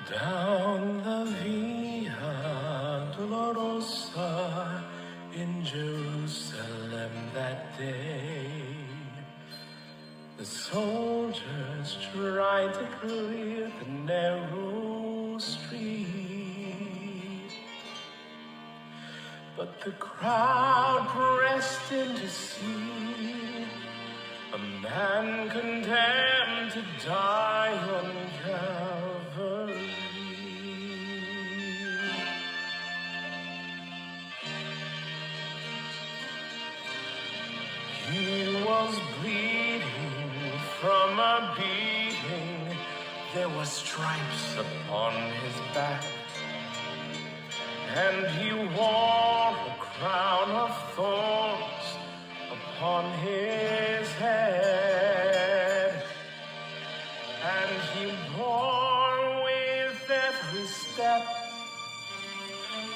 Down the Via Dolorosa in Jerusalem that day, the soldiers tried to clear the narrow street, but the crowd pressed in to see a man condemned to die on Calvary. He was bleeding from a beating. There were stripes upon his back, and he wore a crown of thorns upon his head, and he bore with every step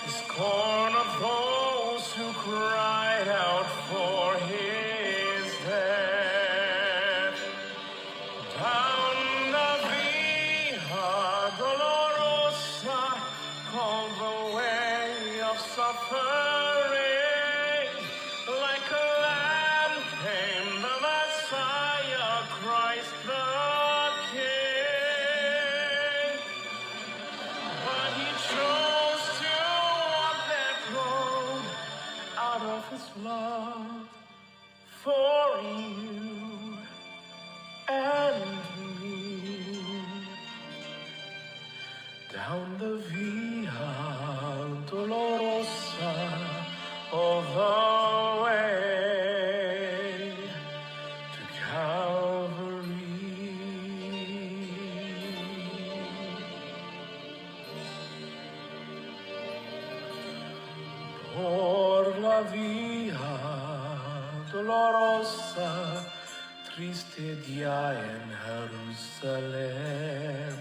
the scorn of those who cried out for his death. Down the Via Dolorosa, called the way of suffering, like a lamb came the Messiah, Christ the King. But he chose to walk that road out of his love for you and me. Down the Via Dolorosa, all the way to Calvary. Por la Via Dolorosa, triste día en Jerusalén,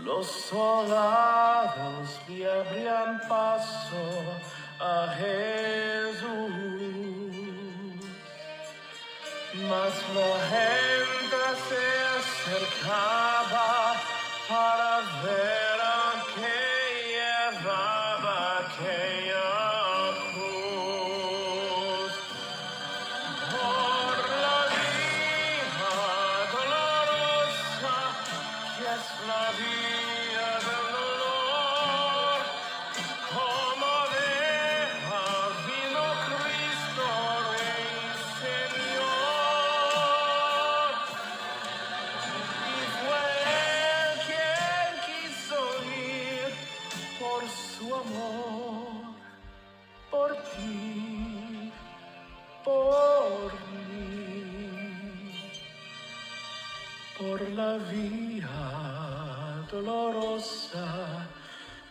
los soldados le abrían paso a Jesús, mas la gente se acercaba para ver a que llevaba aquella cruz. Por la Via Dolorosa, que es la vía del dolor, como oveja vino Cristo Rey Señor, y fue Él quien quiso ir por su amor, por ti, por mí, por la Via Dolorosa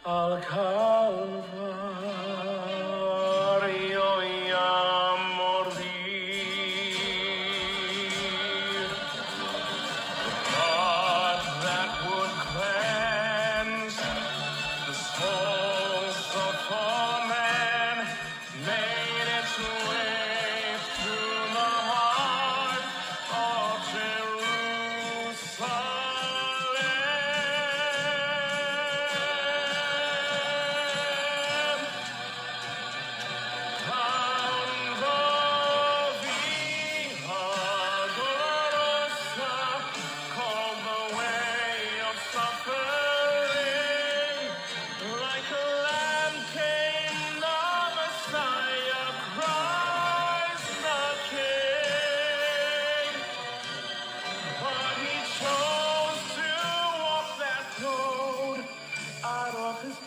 al Calvario y a morir. The blood that would cleanse the souls of all men made its way through the heart of Jerusalem.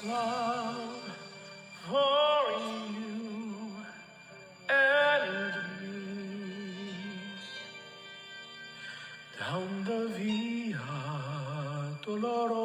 Love for you and me. Down the Via Dolorosa.